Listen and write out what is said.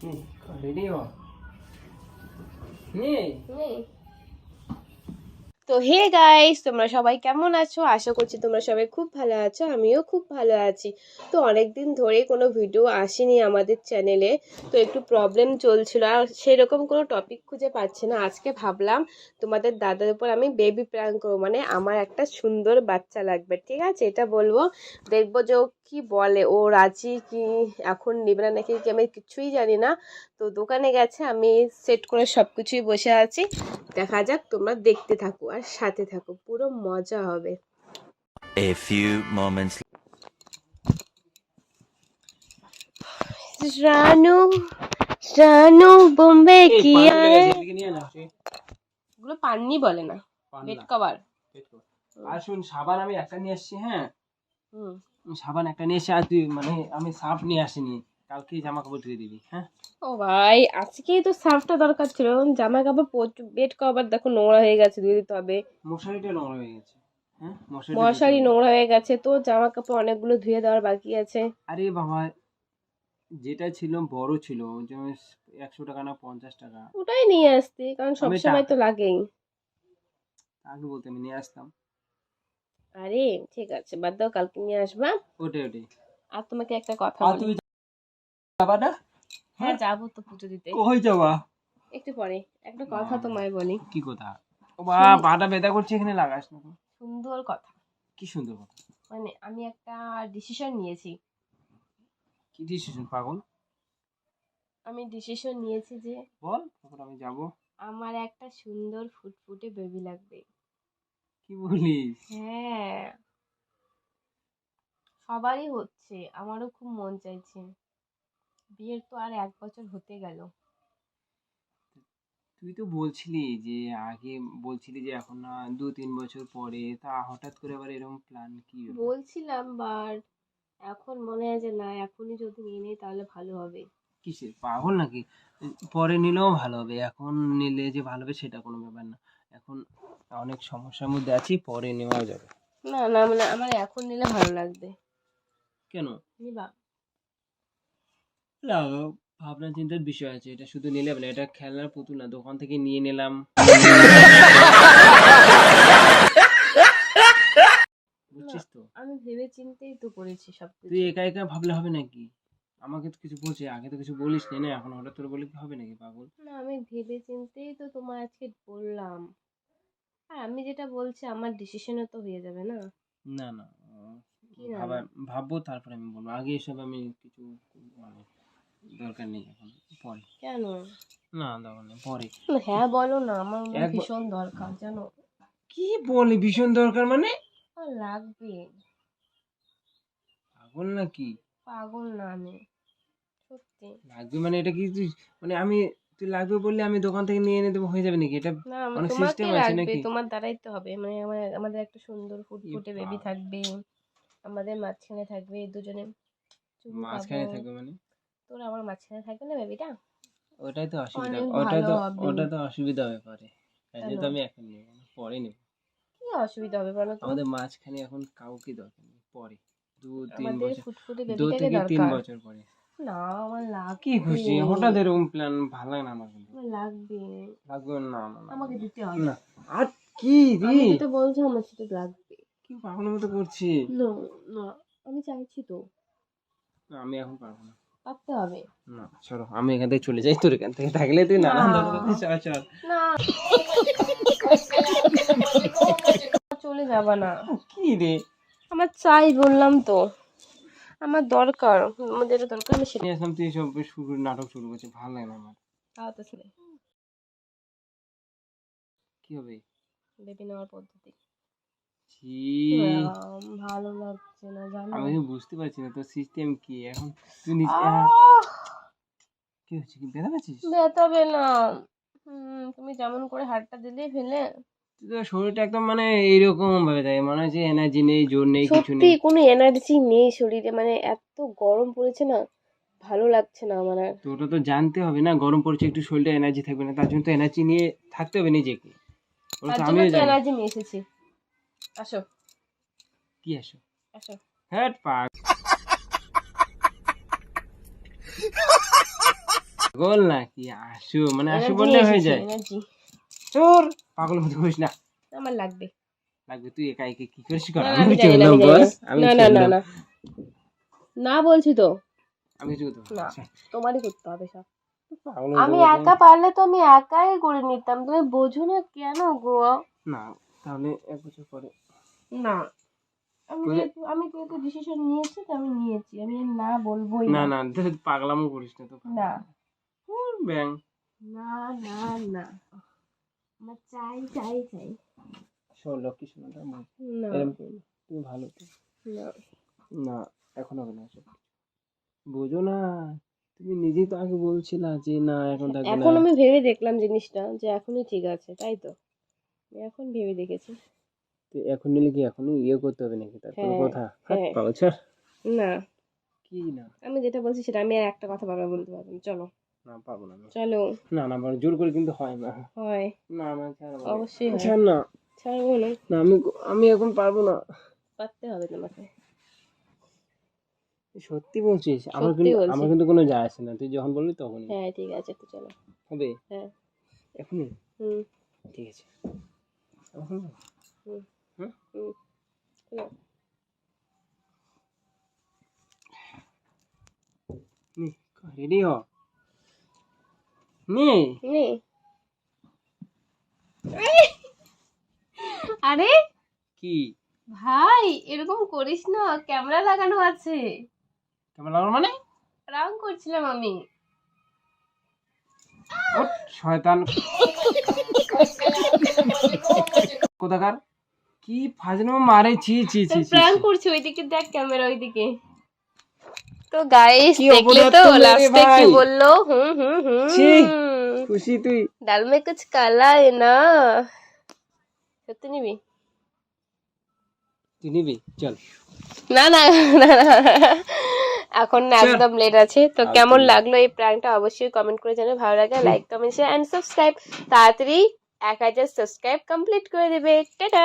Ready হ নে তো হে গাইস, তোমরা সবাই কেমন আছো? আশা করছি তোমরা সবাই খুব ভালো আছো, আমিও খুব ভালো আছি। তো অনেকদিন ধরে কোনো ভিডিও আসেনি আমাদের চ্যানেলে, তো একটু প্রবলেম চলছিল আর সেরকম কোনো টপিক খুঁজে পাচ্ছি না। আজকে ভাবলাম তোমাদের দাদার উপর আমি বেবি প্র্যাঙ্ক করবো, মানে আমার একটা সুন্দর বাচ্চা লাগবে, ঠিক আছে? এটা বলবো, দেখবো যে ও কি বলে, ও রাজি কি এখন নেবে না নাকি কি আমি কিছুই জানি না। তো দোকানে গেছে, আমি সেট করে সব কিছুই বসে আছি। দেখা যাক, তোমরা দেখতে থাকো আর সাথে থাকো, পুরো মজা হবে। A few moments. Ranu Ranu Bombay এই কি পান চলে আয়, গেছে, এদিকে নিয়ে না আসি। এগুলো পান্নি বলে না, পান বেড না, কভার। পেট কর। আর শুন, সাবান আমি একটা নিয়ে এসেছি। হ্যাঁ, হুম। সাবান একটা নিয়ে এসে, আর তুই মানে আমি সার্ফ নিয়ে আসিনি। কালকে জামা কাপড় ধুয়ে দিবি। হ্যাঁ, ও ভাই, আজকেই তো সার্ফটা দরকার ছিল, জামা কাপড় বেড কভার দেখো নোংরা হয়ে গেছে, ধুয়ে দিতে হবে। মশারিটা নোংরা হয়ে গেছে। হ্যাঁ, মশারিটা ধুতে মশারি হবে। নোংরা হয়ে গেছে, তো জামা কাপড় অনেকগুলো ধুয়ে দেওয়ার বাকি আছে। আরে বাবা, যেটা ছিল বড় ছিল, যেমন 100 টাকা না 50 টাকা। ওটাই নিয়ে আসতে, কারণ আমি সবসময় তো লাগেই। আগে বলতে আমি নিয়ে আসতাম। আরে ঠিক আছে, বাদ দাও, কালকে নিয়ে আসবা। ওটাই ওটাই। আর তোমাকে একটা কথা আর বলি। তুমি যাবা না? হ্যাঁ, যাবো তো পুজো দিতে কই যাবা? একটু পরে। একটা কথা তোমায় বলি, কি কথা? ও বা, শুন- পাটা ব্যথা করছে, এখানে লাগাস না তো। সুন্দর কথা। কি সুন্দর কথা। মানে আমি একটা ডিসিশন নিয়েছি। কি ডিসিশন পাগল? আমি ডিসিশন নিয়েছি যে বল, তারপর আমি যাব। আমার একটা সুন্দর ফুটফুটে বেবি লাগবে। কি বলিস? হ্যাঁ, সবারই হচ্ছে, আমারও খুব মন চাইছে। বিয়ের তো আর 1 বছর হতে গেল। তুই তো বলছিলি যে আগে, বলছিলি যে এখন না 2-3 বছর পরে, তা হঠাৎ করে আবার এরকম প্ল্যান, কি ব্যাপার? বলছিলাম, বাট এখন মনে হয় যে না, এখনই যদি নিয়ে নিই তাহলে ভালো হবে। কিসের পাগল নাকি? পরে নিলেও ভালো হবে, এখন নিলে যে ভালো হবে সেটা কোনো ব্যাপার না। এখন অনেক সমস্যার মধ্যে আছি, পরে নেওয়াও যাবে। না না, মানে আমার এখন নিলে ভালো লাগবে। কেন? নিবা? না, ভাবনা চিন্তার বিষয় আছে, এটা শুধু নিলে হবে না, এটা খেলনার পুতুল না, দোকান থেকে নিয়ে নিলাম। না, বুঝছিস তো? আমি ভেবে চিন্তেই তো করেছি তুই সবকিছু। একা একা ভাবলে হবে নাকি? আমাকে তো কিছু বলছে, আগে তো কিছু বলিস নি না, এখন হঠাৎ করে বলে কি হবে নাকি পাগল? না, আমি ভেবে চিন্তেই তো তোমায় আজকে বললাম। আর আমি যেটা বলছি আমার ডিসিশনে তো হয়ে যাবে না? না না, কি না ভাবা, না? ভাববো তারপরে আমি বলবো, আগে এসব আমি কিছু মানে দরকার নেই এখন, পরে। কেন? না, দরকার নেই, পরে। হ্যাঁ বলো না, আমার মানে একবার ভীষণ দরকার জানো। কি বলে ভীষণ দরকার মানে? আমার লাগবে। পাগল নাকি? পাগল না আমি, সত্যি। লাগবে মানে এটা কি তুই, মানে আমি, তুই লাগবে বললে আমি দোকান থেকে নিয়ে এনে দেবো, হয়ে যাবে নাকি? এটা না, অনেক তোমাকে সিস্টেম আছে লাগবে, নাকি? তোমার দ্বারাই তো হবে, মানে আমাদের একটা সুন্দর এ ফুটফুটে বেবি বাবা, থাকবে। আমাদের মাঝখানে থাকবে দুজনে, চুমু খাবো। মাঝখানে থাকবে মানে? তোর আমার মাঝখানে থাকবে না বেবিটা? ওটাই তো অসুবিধা, অনেক ওটা ভালো তো, হবে। ওটা তো অসুবিধা হয়ে পারে। তাই কেন? জন্য তো আমি এখন নেবো না, পরে নেবো। কি অসুবিধা হবে বলো তো? আমাদের মাঝখানে এখন কাউকে দরকার নেই, পরে। দু তিন আমাদের বছর ফুটফুটে দু বেবিটাকে থেকে তিন দরকার। বছর পরে। না, আমার কি লাগবে। খুশি, হঠাৎ এরকম প্ল্যান ভালো লাগে না আমার কিন্তু। আমার লাগবে। লাগবে না, না না আমাকে না, দিতে হবে। না। আর কি রে? আমি যেটা বলছি আমার সেটা লাগবে। কি পাগলের মতো করছি? না না, আমি চাইছি তো। না, আমি এখন পারবো না। পারতে হবে। না সরো, আমি এখান থেকে চলে যাই, তোর এখান থেকে থাকলে তুই না নানান ধরনের চল চল। না, চলে যাবা না। কি রে? আমার চাই বললাম তো, আমার দরকার, আমার যেটা দরকার আমি সেটা। নিয়ে আসলাম, তুই সব শুরু নাটক শুরু করছিস, ভালো লাগে না আমার। তাও তো শুনে কি হবে? বেবি নেওয়ার পদ্ধতি। ছি, ভালো লাগছে না জানো। আমি তো বুঝতে পারছি না তোর সিস্টেম কি এখন। তুই নিজে আহ, কি হচ্ছে, কি ব্যথা পাচ্ছিস? ব্যথাবে না। তুমি যেমন করে হাতটা দিলে ফেলে। তুই তো শরীরটা একদম মানে এইরকম ভাবে থাকে, মনে হচ্ছে এনার্জি নেই, জোর নেই, কিছু সত্যি নেই। কোনো এনার্জি নেই শরীরে, মানে এত গরম পড়েছে না, ভালো লাগছে না আমার আর। তো ওটা তো জানতে হবে না, গরম পড়ছে একটু শরীরটা এনার্জি থাকবে না, তার জন্য তো এনার্জি নিয়ে থাকতে হবে নিজেকে। ওটা তার তো জন্য আমিও তো জানি। এনার্জি নিয়ে এসেছি। আসো কি আসো? আসো। হ্যাঁ পাগ। পাগল নাকি আসু মানে আসু বললে হয়ে যায় এনার্জি চোর পাগল মতো করিস না আমার লাগবে। লাগবে তুই একা একা কি করিস কর না, না, আমি আমি জানি না, চললাম আমি জানি বস না। আমি না না না চললাম না না বলছি তো, আমি কিছু করতে পারবো না না। তোমারই করতে হবে সব। পাগল আমি মতো একা পারলে তো আমি একাই করে নিতাম, তুমি বোঝো না কেন গো? না তাহলে এক বছর পরে না আমি বলে- যেহেতু আমি যেহেতু ডিসিশন নিয়েছি তো আমি নিয়েছি, আমি আর না বলবোই না না। না ধুর, পাগলামো করিস না তো না ব্যাং না না না আমার চাই চাই চাই। শোন লক্ষ্মী শোনা না এরকম করো না। তুমি ভালো তো না না এখন হবে না এসব বোঝো না তুমি নিজেই তো আগে বলছিলা যে না এখন থাকবে না এখন আমি ভেবে দেখলাম জিনিসটা যে এখনই ঠিক আছে, তাই তো আমি এখন ভেবে দেখেছি। তো এখন নিলে কি এখনই ইয়ে করতে হবে নাকি তার কোনো হ্যাঁ, কথা হ্যাঁ। পাগল ছাড় না কি না আমি যেটা বলছি সেটা, আমি আর একটা কথা বারবার বলতে পারবো না। চলো না পাবো না আমি। চলো। না না বড় জোর করে কিন্তু হয় না হয়, না আমার ছাড় আমাকে। অবশ্যই হয়। ছাড় না ছাড়বো না, না আমি আমি এখন পারবো না পারতে হবে তোমাকে। সত্যি বলছিস আমার সত্যি কিন্তু বলছি। আমার কিন্তু কোনো যায় আসে না তুই যখন বলবি তখনই হ্যাঁ ঠিক আছে, তো চলো। হবে হ্যাঁ এখনই হুম ঠিক আছে এখন হুম হুম হুম চলো। রেডি হ নে নে। আরে কি ভাই এরকম করিস না, ক্যামেরা লাগানো আছে। কেমন লাগলো মানে রাং করছিলাম আমি। ওঠ, শয়তান কোথাকার কি ফাজলামো মারে ছি ছি ছি ছি প্র্যাঙ্ক করছি, ওইদিকে দেখ ক্যামেরা ওইদিকে। তো গাইস কি দেখলে অপরাধ তো করলে রে লাস্টে কি ভাই? বললো? হুম হুম হুম ছি খুশি তুই ডাল মে কুছ কালা है না। সত্যি নিবি? তুই নিবি চল না না না, না, এখন না, চল। একদম লেট আছে। তো আর কেমন তুই- লাগলো এই প্র্যাঙ্কটা অবশ্যই কমেন্ট করে জানাবে, ভালো লাগে like comment share and subscribe. তাড়াতাড়ি 1000 সাবস্ক্রাইব কমপ্লিট করে দেবে। টাটা।